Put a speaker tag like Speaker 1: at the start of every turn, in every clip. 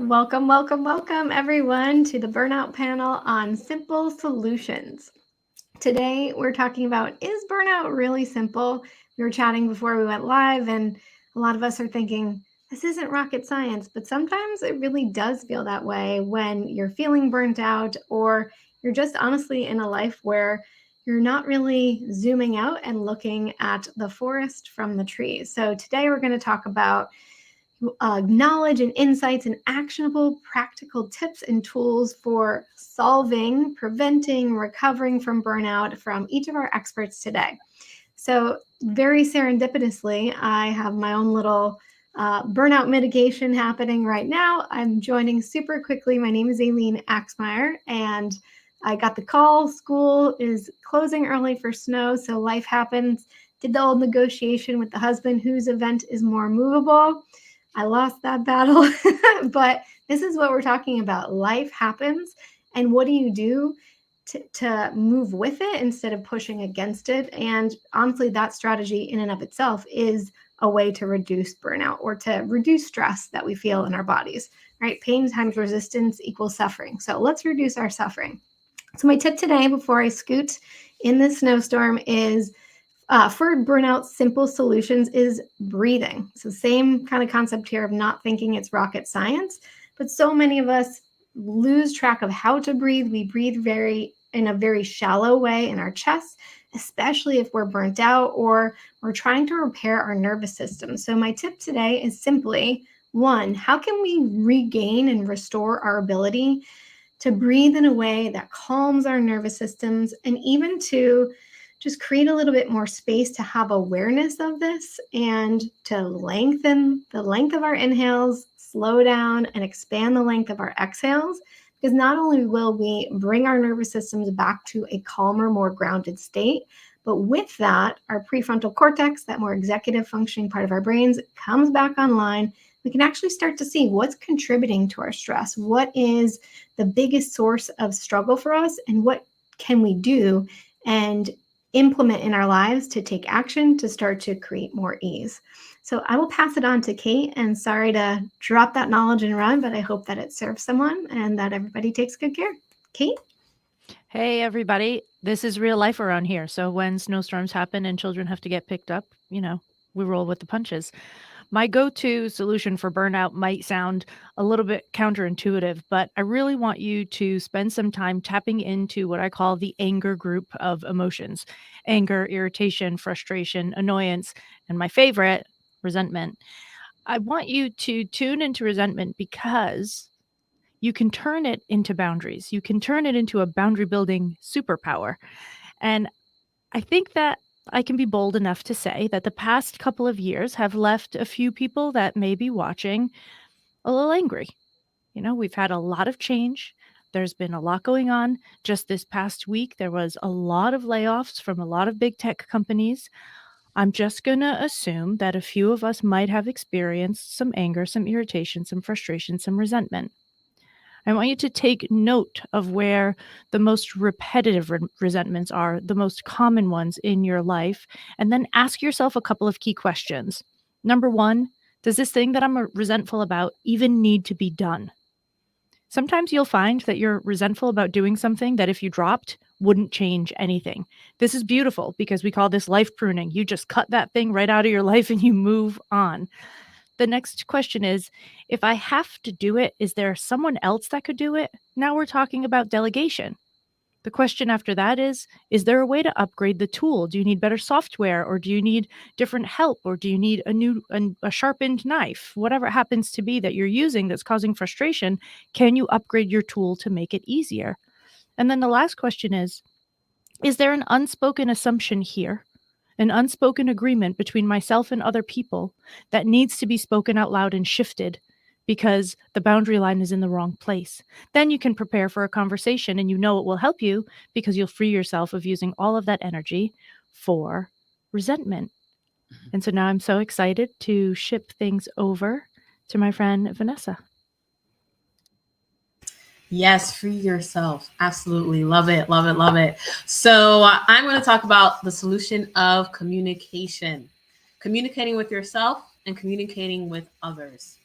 Speaker 1: Welcome, everyone, to the Burnout panel on simple solutions. Today, we're talking about, is burnout really simple? We were chatting before we went live, and a lot of us are thinking, this isn't rocket science, but sometimes it really does feel that way when you're feeling burnt out, or you're just honestly in a life where you're not really zooming out and looking at the forest from the trees. So today, we're going to talk about knowledge and insights and actionable practical tips and tools for solving, preventing, recovering from burnout from each of our experts today. So very serendipitously, I have my own little burnout mitigation happening right now. I'm joining super quickly. My name is Aileen Axmeyer, and I got the call. School is closing early for snow, so life happens. Did the old negotiation with the husband whose event is more movable. I lost that battle, but this is what we're talking about. Life happens, and what do you do to move with it instead of pushing against it? And honestly, that strategy in and of itself is a way to reduce burnout or to reduce stress that we feel in our bodies, right? Pain times resistance equals suffering. So let's reduce our suffering. So my tip today, before I scoot in this snowstorm, is for burnout, simple solutions is breathing. So same kind of concept here of not thinking it's rocket science, but so many of us lose track of how to breathe. We breathe in a very shallow way in our chest, especially if we're burnt out or we're trying to repair our nervous system. So my tip today is simply, one, how can we regain and restore our ability to breathe in a way that calms our nervous systems, and even to just create a little bit more space to have awareness of this and to lengthen the length of our inhales, slow down, and expand the length of our exhales. Because not only will we bring our nervous systems back to a calmer, more grounded state, but with that, our prefrontal cortex, that more executive functioning part of our brains, comes back online. We can actually start to see what's contributing to our stress, what is the biggest source of struggle for us, and what can we do and implement in our lives to take action to start to create more ease. So I will pass it on to Kate, and sorry to drop that knowledge and run, but I hope that it serves someone and that everybody takes good care. Kate?
Speaker 2: Hey, everybody. This is real life around here. So when snowstorms happen and children have to get picked up, we roll with the punches. My go-to solution for burnout might sound a little bit counterintuitive, but I really want you to spend some time tapping into what I call the anger group of emotions: anger, irritation, frustration, annoyance, and my favorite, resentment. I want you to tune into resentment because you can turn it into boundaries. You can turn it into a boundary building superpower. And I think that I can be bold enough to say that the past couple of years have left a few people that may be watching a little angry. We've had a lot of change. There's been a lot going on. Just this past week, there was a lot of layoffs from a lot of big tech companies. I'm just going to assume that a few of us might have experienced some anger, some irritation, some frustration, some resentment. I want you to take note of where the most repetitive resentments are, the most common ones in your life, and then ask yourself a couple of key questions. Number one, does this thing that I'm resentful about even need to be done? Sometimes you'll find that you're resentful about doing something that if you dropped wouldn't change anything. This is beautiful because we call this life pruning. You just cut that thing right out of your life and you move on. The next question is, if I have to do it, is there someone else that could do it? Now we're talking about delegation. The question after that is there a way to upgrade the tool? Do you need better software, or do you need different help, or do you need a sharpened knife? Whatever it happens to be that you're using that's causing frustration, can you upgrade your tool to make it easier? And then the last question is there an unspoken assumption here, an unspoken agreement between myself and other people that needs to be spoken out loud and shifted because the boundary line is in the wrong place? Then you can prepare for a conversation, and it will help you because you'll free yourself of using all of that energy for resentment. And so now I'm so excited to ship things over to my friend Vanessa.
Speaker 3: Yes, free yourself. Absolutely. Love it. Love it. Love it. So I'm going to talk about the solution of communication, communicating with yourself and communicating with others.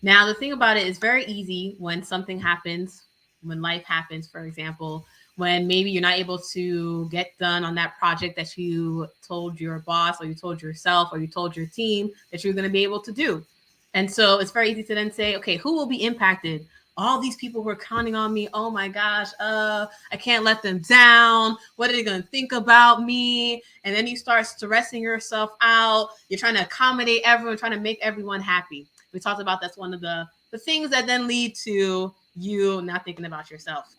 Speaker 3: Now, the thing about it is very easy when something happens, when life happens, for example, when maybe you're not able to get done on that project that you told your boss or you told yourself or you told your team that you're going to be able to do. And so it's very easy to then say, okay, who will be impacted? All these people who are counting on me. Oh my gosh, I can't let them down. What are they going to think about me? And then you start stressing yourself out. You're trying to accommodate everyone, trying to make everyone happy. We talked about that's one of the things that then lead to you not thinking about yourself.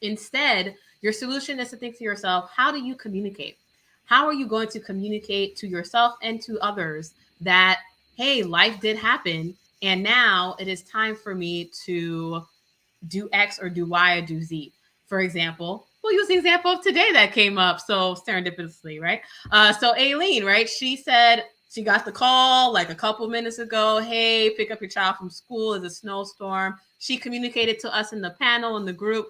Speaker 3: Instead, your solution is to think to yourself, how do you communicate? How are you going to communicate to yourself and to others that, hey, life did happen, and now it is time for me to do X or do Y or do Z? For example, we'll use the example of today that came up so serendipitously, right? So Aileen, right? She said she got the call like a couple minutes ago. Hey, pick up your child from school. It's a snowstorm. She communicated to us in the panel in the group,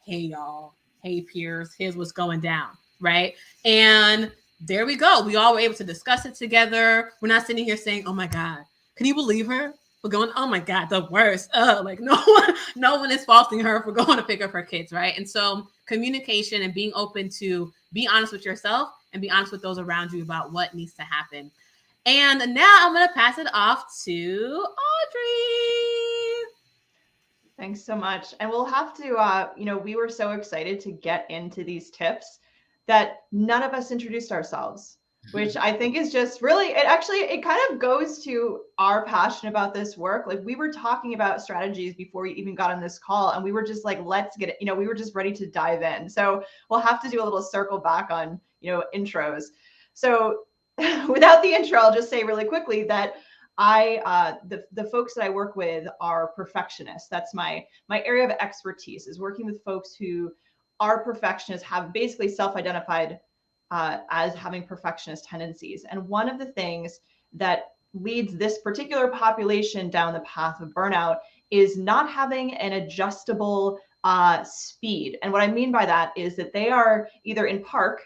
Speaker 3: hey y'all, hey peers, here's what's going down, right? And there we go. We all were able to discuss it together. We're not sitting here saying, oh my God, can you believe her? We're going, oh my God, the worst. Like no one is faulting her for going to pick up her kids, right? And so communication and being open to be honest with yourself and be honest with those around you about what needs to happen. And now I'm going to pass it off to Audrey.
Speaker 4: Thanks so much. And we'll have to, we were so excited to get into these tips that none of us introduced ourselves, which I think is just really, it kind of goes to our passion about this work. Like we were talking about strategies before we even got on this call, and we were just like, let's get it, we were just ready to dive in. So we'll have to do a little circle back on, intros. So without the intro, I'll just say really quickly that the folks that I work with are perfectionists. That's my area of expertise, is working with folks who are perfectionists, have basically self-identified as having perfectionist tendencies. And one of the things that leads this particular population down the path of burnout is not having an adjustable speed. And what I mean by that is that they are either in park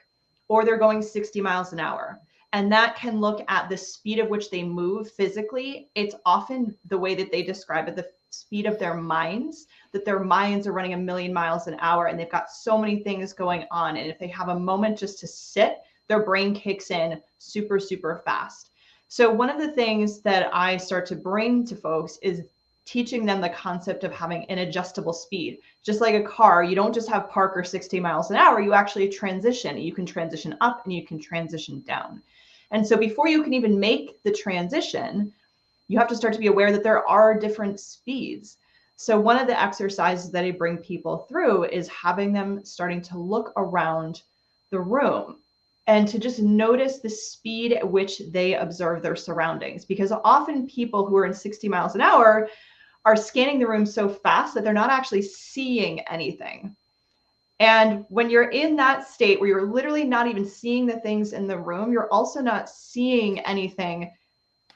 Speaker 4: or they're going 60 miles an hour. And that can look at the speed at which they move physically. It's often the way that they describe it, the speed of their minds, that their minds are running 1,000,000 miles an hour and they've got so many things going on. And if they have a moment just to sit, their brain kicks in super, super fast. So one of the things that I start to bring to folks is teaching them the concept of having an adjustable speed. Just like a car, you don't just have park or 60 miles an hour, you actually transition. You can transition up and you can transition down. And so before you can even make the transition, you have to start to be aware that there are different speeds. So one of the exercises that I bring people through is having them starting to look around the room and to just notice the speed at which they observe their surroundings. Because often people who are in 60 miles an hour are scanning the room so fast that they're not actually seeing anything. And when you're in that state where you're literally not even seeing the things in the room, you're also not seeing anything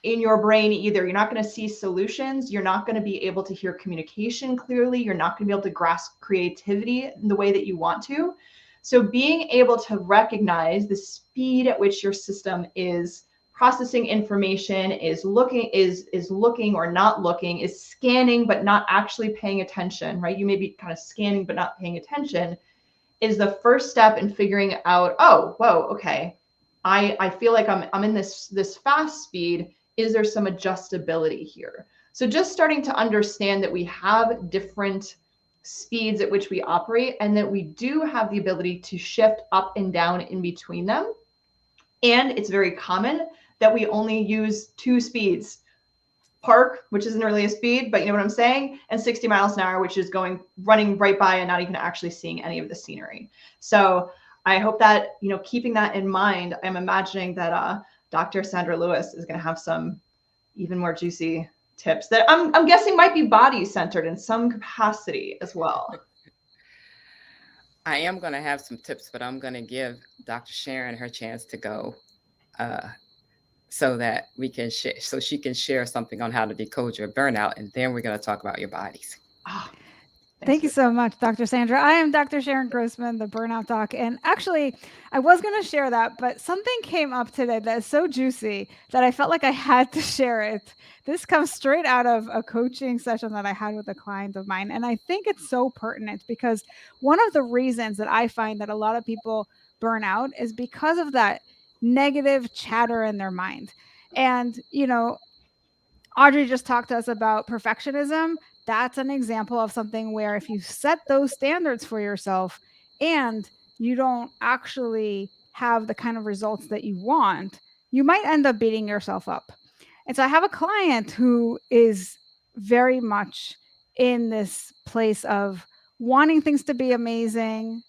Speaker 4: in your brain either. You're not going to see solutions. You're not going to be able to hear communication clearly. You're not going to be able to grasp creativity in the way that you want to. So being able to recognize the speed at which your system is processing information, is looking or not looking, is scanning but not actually paying attention, right? You may be kind of scanning but not paying attention, is the first step in figuring out, oh, whoa, okay, I feel like I'm in this fast speed. Is there some adjustability here? So just starting to understand that we have different speeds at which we operate and that we do have the ability to shift up and down in between them. And it's very common that we only use two speeds: park, which isn't really a speed, but you know what I'm saying, and 60 miles an hour, which is running right by and not even actually seeing any of the scenery. So I hope that, keeping that in mind, I'm imagining that Dr. Sandra Lewis is going to have some even more juicy tips that I'm guessing might be body centered in some capacity as well.
Speaker 5: I am going to have some tips, but I'm going to give Dr. Sharon her chance to go so that we can so she can share something on how to decode your burnout, and then we're going to talk about your bodies.
Speaker 4: Oh.
Speaker 6: Thank you so much, Dr. Sandra. I am Dr. Sharon Grossman, the Burnout Doc. And actually, I was going to share that, but something came up today that is so juicy that I felt like I had to share it. This comes straight out of a coaching session that I had with a client of mine. And I think it's so pertinent because one of the reasons that I find that a lot of people burn out is because of that negative chatter in their mind. And, Audrey just talked to us about perfectionism. That's an example of something where if you set those standards for yourself and you don't actually have the kind of results that you want, you might end up beating yourself up. And so I have a client who is very much in this place of wanting things to be amazing,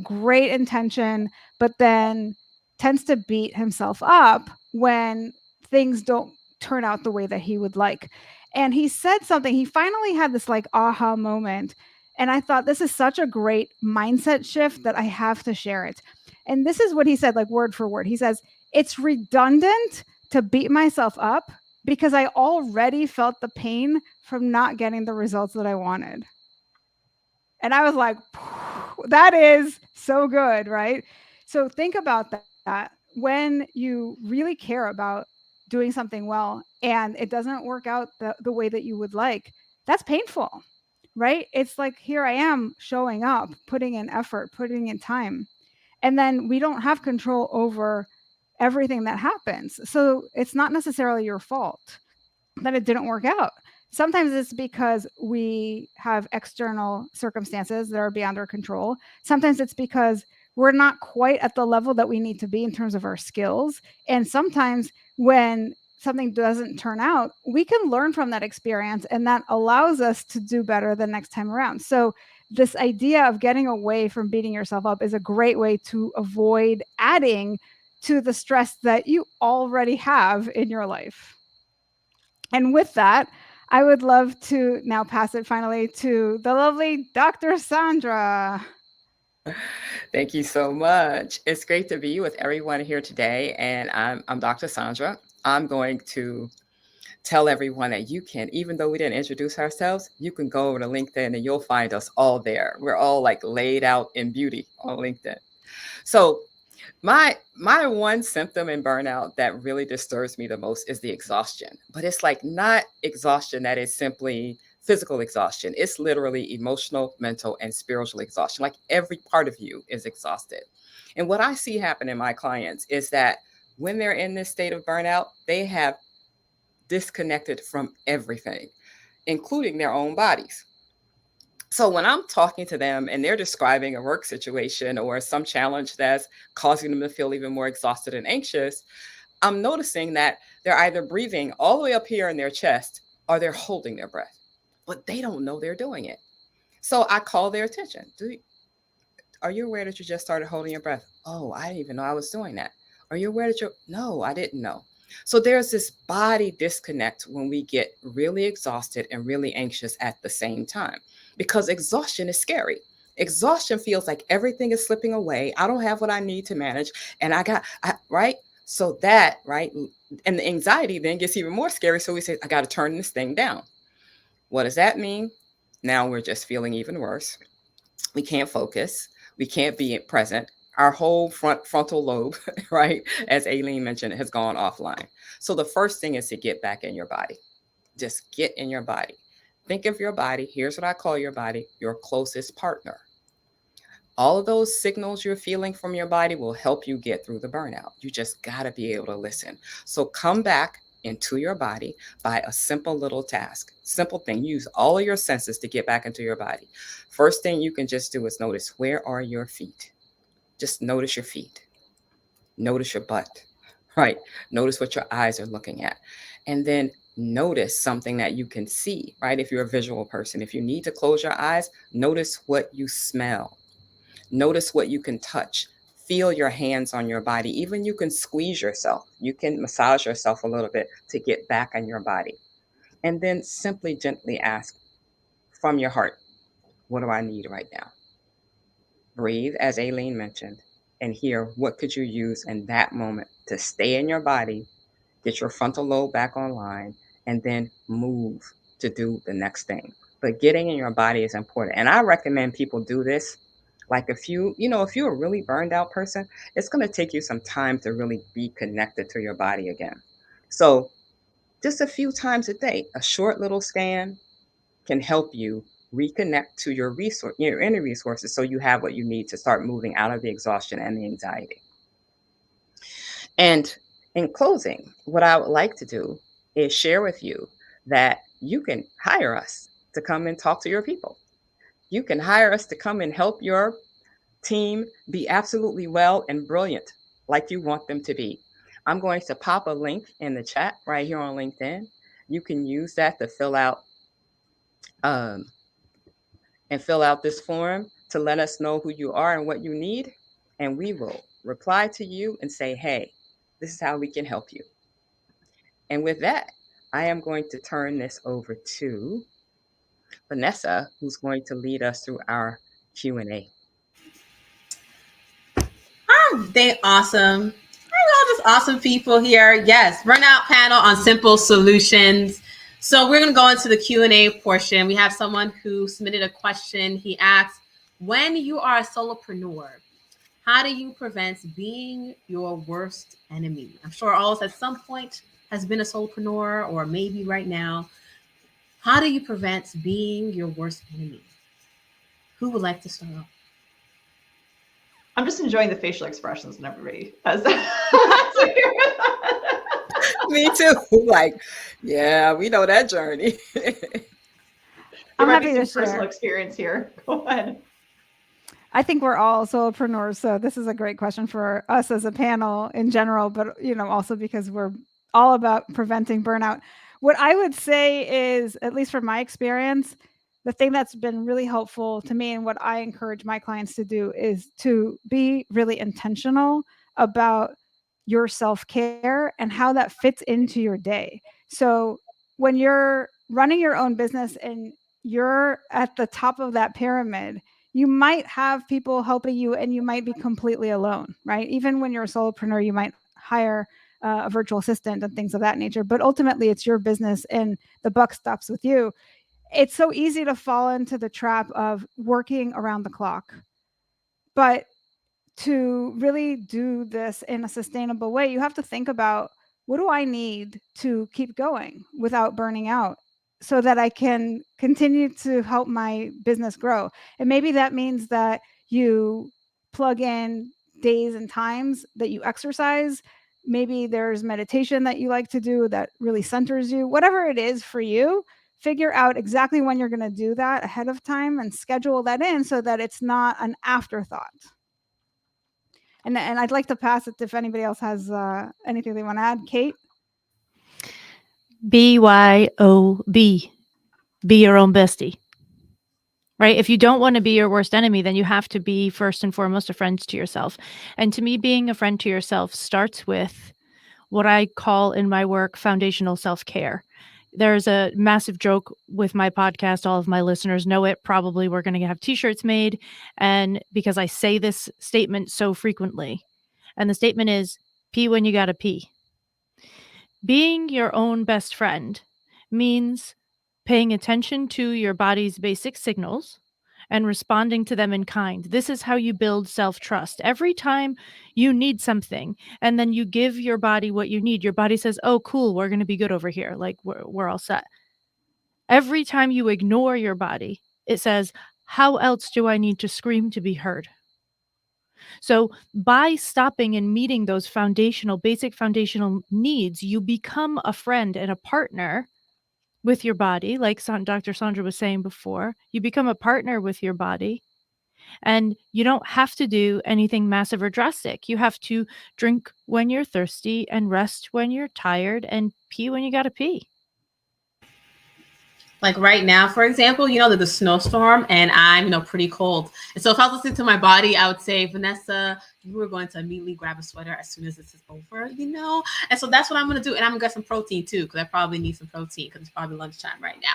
Speaker 6: great intention, but then tends to beat himself up when things don't turn out the way that he would like. And he said something, he finally had this like aha moment. And I thought this is such a great mindset shift that I have to share it. And this is what he said, like word for word. He says, it's redundant to beat myself up because I already felt the pain from not getting the results that I wanted. And I was like, that is so good, right? So think about that. When you really care about doing something well and it doesn't work out the way that you would like, that's painful, right? It's like, here I am showing up, putting in effort, putting in time. And then we don't have control over everything that happens. So it's not necessarily your fault that it didn't work out. Sometimes it's because we have external circumstances that are beyond our control. Sometimes it's because we're not quite at the level that we need to be in terms of our skills. And sometimes when something doesn't turn out, we can learn from that experience, and that allows us to do better the next time around. So this idea of getting away from beating yourself up is a great way to avoid adding to the stress that you already have in your life. And with that, I would love to now pass it finally to the lovely Dr. Sandra.
Speaker 5: Thank you so much. It's great to be with everyone here today. And I'm Dr. Sandra. I'm going to tell everyone that you can, even though we didn't introduce ourselves, you can go over to LinkedIn and you'll find us all there. We're all like laid out in beauty on LinkedIn. So my one symptom in burnout that really disturbs me the most is the exhaustion. But it's like not exhaustion that is simply physical exhaustion. It's literally emotional, mental, and spiritual exhaustion. Like every part of you is exhausted. And what I see happen in my clients is that when they're in this state of burnout, they have disconnected from everything, including their own bodies. So when I'm talking to them and they're describing a work situation or some challenge that's causing them to feel even more exhausted and anxious, I'm noticing that they're either breathing all the way up here in their chest or they're holding their breath, but they don't know they're doing it. So I call their attention. Are you aware that you just started holding your breath? Oh, I didn't even know I was doing that. Are you aware that no, I didn't know. So there's this body disconnect when we get really exhausted and really anxious at the same time, because exhaustion is scary. Exhaustion feels like everything is slipping away. I don't have what I need to manage. And right? So that, right? And the anxiety then gets even more scary. So we say, I got to turn this thing down. What does that mean? Now we're just feeling even worse. We can't focus. We can't be present. Our whole frontal lobe, right, as Aileen mentioned, has gone offline. So the first thing is to get back in your body. Just get in your body. Think of your body. Here's what I call your body, your closest partner. All of those signals you're feeling from your body will help you get through the burnout. You just got to be able to listen. So come back into your body by a simple little task. Simple thing. Use all of your senses to get back into your body. First thing you can just do is notice, where are your feet? Just notice your feet. Notice your butt, right? Notice what your eyes are looking at. And then notice something that you can see, right? If you're a visual person, if you need to close your eyes, notice what you smell. Notice what you can touch. Feel your hands on your body. Even you can squeeze yourself. You can massage yourself a little bit to get back on your body. And then simply gently ask from your heart, what do I need right now? Breathe, as Aileen mentioned, and hear what could you use in that moment to stay in your body, get your frontal lobe back online, and then move to do the next thing. but getting in your body is important. And I recommend people do this. Like if you're a really burned out person, it's going to take you some time to really be connected to your body again. So just a few times a day, a short little scan can help you reconnect to your inner resources, so you have what you need to start moving out of the exhaustion and the anxiety. And in closing, what I would like to do is share with you that you can hire us to come and talk to your people. You can hire us to come and help your team be absolutely well and brilliant like you want them to be. I'm going to pop a link in the chat right here on LinkedIn. You can use that to um, fill out this form to let us know who you are and what you need, and we will reply to you and say, hey, this is how we can help you. And with that, I am going to turn this over to Vanessa, who's going to lead us through our Q&A.
Speaker 3: They awesome. We're all just awesome people here. Yes, Burnout panel on simple solutions. So we're going to go into the Q&A portion. We have someone who submitted a question. He asked, when you are a solopreneur, how do you prevent being your worst enemy? I'm sure all of us at some point has been a solopreneur, or maybe right now. How do you prevent being your worst enemy? Who would like to start off?
Speaker 4: I'm just enjoying the facial expressions and everybody as
Speaker 5: Me too. Like, yeah, we know that journey.
Speaker 6: I'm
Speaker 4: might be
Speaker 6: happy to
Speaker 4: some personal
Speaker 6: share.
Speaker 4: experience here. Go ahead.
Speaker 6: I think we're all solopreneurs, so this is a great question for us as a panel in general, but also because we're all about preventing burnout. What I would say is, at least from my experience, the thing that's been really helpful to me and what I encourage my clients to do is to be really intentional about your self-care and how that fits into your day. So when you're running your own business and you're at the top of that pyramid, you might have people helping you and you might be completely alone, right? Even when you're a solopreneur, you might hire a virtual assistant and things of that nature, but ultimately it's your business and the buck stops with you. It's so easy to fall into the trap of working around the clock. But to really do this in a sustainable way, you have to think about, what do I need to keep going without burning out so that I can continue to help my business grow? And maybe that means that you plug in days and times that you exercise. Maybe there's meditation that you like to do that really centers you. Whatever it is for you, figure out exactly when you're going to do that ahead of time and schedule that in so that it's not an afterthought. And I'd like to pass it if anybody else has anything they want to add. Kate?
Speaker 2: BYOB. Be your own bestie. Right? If you don't want to be your worst enemy, then you have to be first and foremost a friend to yourself. And to me, being a friend to yourself starts with what I call in my work foundational self-care. There's a massive joke with my podcast. All of my listeners know it. Probably we're going to have t-shirts made. And because I say this statement so frequently, and the statement is, pee when you gotta pee. Being your own best friend means paying attention to your body's basic signals and responding to them in kind. This is how you build self-trust. Every time you need something and then you give your body what you need, your body says, oh, cool, we're going to be good over here. Like we're all set. Every time you ignore your body, it says, how else do I need to scream to be heard? So by stopping and meeting those basic foundational needs, you become a friend and a partner with your body. Like Dr. Sandra was saying before, you become a partner with your body, and you don't have to do anything massive or drastic. You have to drink when you're thirsty and rest when you're tired and pee when you got to pee.
Speaker 3: Like right now, for example, there's a snowstorm and I'm, pretty cold. And so if I was listening to my body, I would say, Vanessa, you were going to immediately grab a sweater as soon as this is over, And so that's what I'm going to do. And I'm going to get some protein too, because I probably need some protein because it's probably lunchtime right now.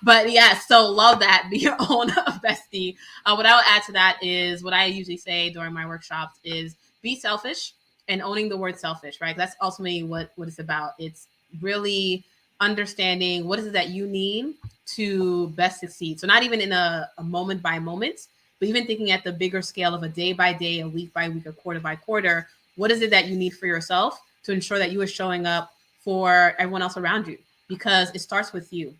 Speaker 3: But yeah, so love that. Be your own bestie. What I would add to that is what I usually say during my workshops is be selfish, and owning the word selfish, right? That's ultimately what it's about. It's really understanding what is it that you need to best succeed? So not even in a moment by moment, but even thinking at the bigger scale of a day by day, a week by week, a quarter by quarter, what is it that you need for yourself to ensure that you are showing up for everyone else around you? Because it starts with you.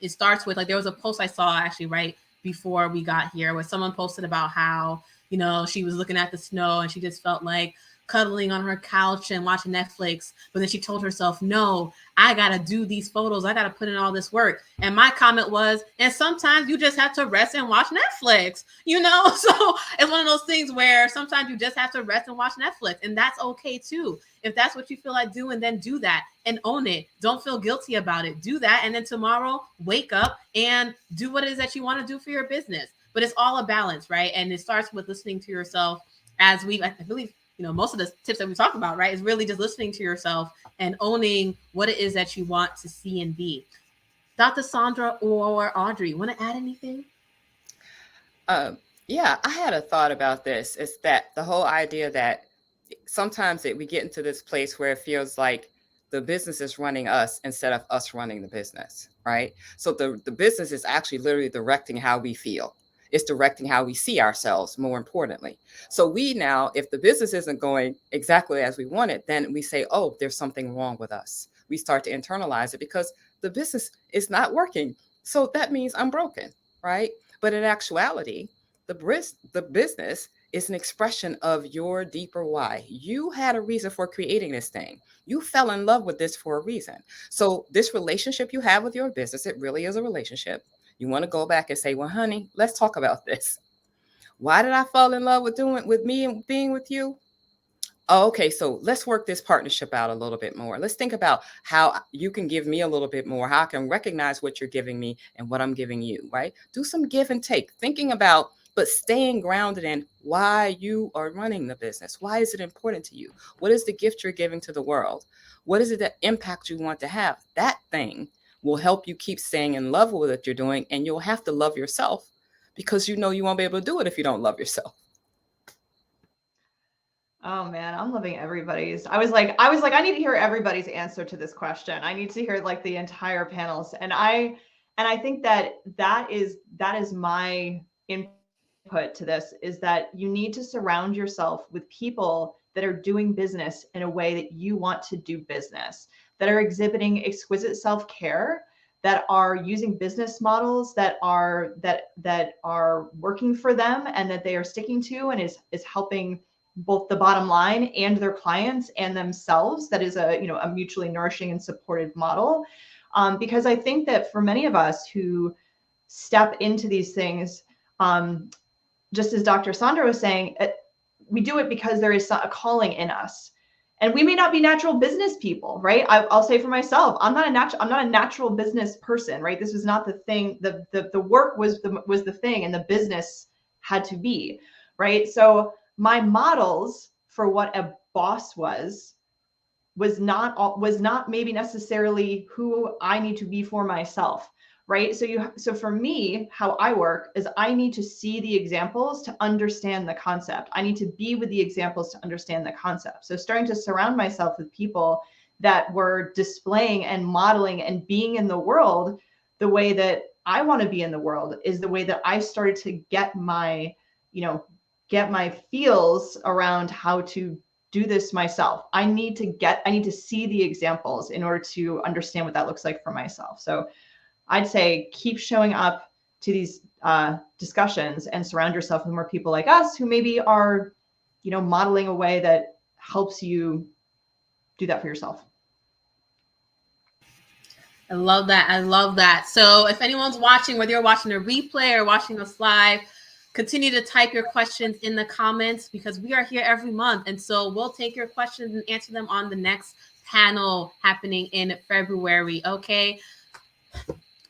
Speaker 3: It starts with, like, there was a post I saw actually right before we got here where someone posted about how, you know, she was looking at the snow and she just felt like cuddling on her couch and watching Netflix. But then she told herself, no, I got to do these photos. I got to put in all this work. And my comment was, and sometimes you just have to rest and watch Netflix, you know? So it's one of those things where sometimes you just have to rest and watch Netflix. And that's okay too. If that's what you feel like doing, then do that and own it. Don't feel guilty about it. Do that. And then tomorrow, wake up and do what it is that you want to do for your business. But it's all a balance, right? And it starts with listening to yourself, as I believe, you know, most of the tips that we talk about, right, is really just listening to yourself and owning what it is that you want to see and be. Dr. Sandra or Audrey, want to add anything?
Speaker 5: Yeah, I had a thought about this. It's that the whole idea that sometimes we get into this place where it feels like the business is running us instead of us running the business, right? So the business is actually literally directing how we feel. It's directing how we see ourselves, more importantly. So we now, if the business isn't going exactly as we want it, then we say, oh, there's something wrong with us. We start to internalize it because the business is not working. So that means I'm broken, right? But in actuality, the business is an expression of your deeper why. You had a reason for creating this thing. You fell in love with this for a reason. So this relationship you have with your business, it really is a relationship. You want to go back and say, well, honey, let's talk about this. Why did I fall in love with me and being with you? Oh, okay, so let's work this partnership out a little bit more. Let's think about how you can give me a little bit more, how I can recognize what you're giving me and what I'm giving you, right? Do some give and take, thinking about, but staying grounded in why you are running the business. Why is it important to you? What is the gift you're giving to the world? What is it that impact you want to have? That thing will help you keep staying in love with what you're doing, and you'll have to love yourself because you know you won't be able to do it if you don't love yourself.
Speaker 4: Oh man, I'm loving everybody's. I need to hear everybody's answer to this question. I need to hear like the entire panels. And I think that is my input to this, is that you need to surround yourself with people that are doing business in a way that you want to do business, that are exhibiting exquisite self-care, that are using business models that are working for them and that they are sticking to, and is helping both the bottom line and their clients and themselves. That is a mutually nourishing and supported model. Because I think that for many of us who step into these things, just as Dr. Sandra was saying, we do it because there is a calling in us. And we may not be natural business people, right? I'll say for myself, I'm not a natural business person, right? This was not the thing. The work was the thing, and the business had to be, right? So my models for what a boss was not maybe necessarily who I need to be for myself, right? So for me, how I work is I need to see the examples to understand the concept. I need to be with the examples to understand the concept. So starting to surround myself with people that were displaying and modeling and being in the world the way that I want to be in the world is the way that I started to get my feels around how to do this myself. I need to see the examples in order to understand what that looks like for myself. So I'd say keep showing up to these discussions and surround yourself with more people like us who maybe are, modeling a way that helps you do that for yourself.
Speaker 3: I love that. I love that. So if anyone's watching, whether you're watching a replay or watching us live, continue to type your questions in the comments because we are here every month. And so we'll take your questions and answer them on the next panel happening in February. Okay.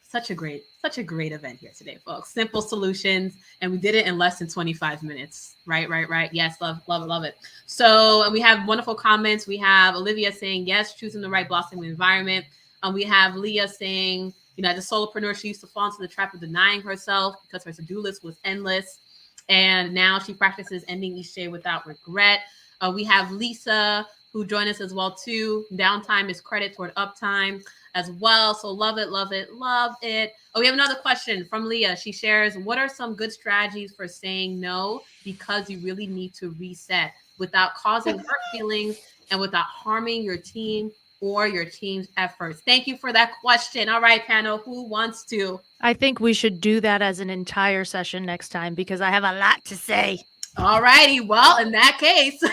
Speaker 3: Such a great event here today, folks. Simple solutions. And we did it in less than 25 minutes. Right. Yes. Love it. So, and we have wonderful comments. We have Olivia saying, yes, choosing the right blossoming environment. We have Leah saying, as a solopreneur, she used to fall into the trap of denying herself because her to-do list was endless. And now she practices ending each day without regret. We have Lisa, who joined us as well, too. Downtime is credit toward uptime. as well. So love it, love it, love it. Oh, we have another question from Leah. She shares, what are some good strategies for saying no because you really need to reset without causing hurt feelings and without harming your team or your team's efforts? Thank you for that question. All right, panel, who wants to?
Speaker 2: I think we should do that as an entire session next time because I have a lot to say.
Speaker 3: All righty. Well, in that case,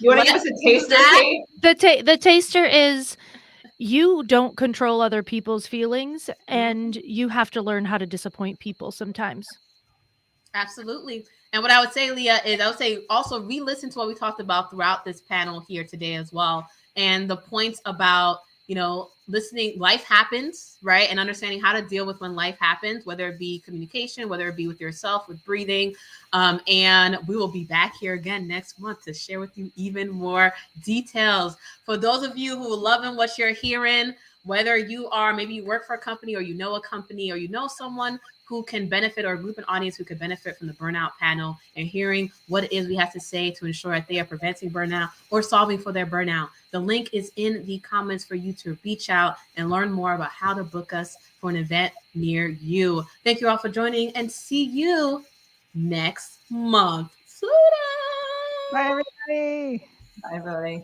Speaker 4: You want to give us a taster, Kate?
Speaker 2: The taster is you don't control other people's feelings and you have to learn how to disappoint people sometimes.
Speaker 3: Absolutely. And what I would say, Leah, is I would say also re-listen to what we talked about throughout this panel here today as well. And the points about, listening, life happens, right? And understanding how to deal with when life happens, whether it be communication, whether it be with yourself, with breathing. And we will be back here again next month to share with you even more details. For those of you who are loving what you're hearing, whether you are, maybe you work for a company or you know a company or you know someone who can benefit, or a group and audience who could benefit from the burnout panel and hearing what it is we have to say to ensure that they are preventing burnout or solving for their burnout. The link is in the comments for you to reach out and learn more about how to book us for an event near you. Thank you all for joining and see you next month.
Speaker 6: Bye, everybody.
Speaker 4: Bye, everybody.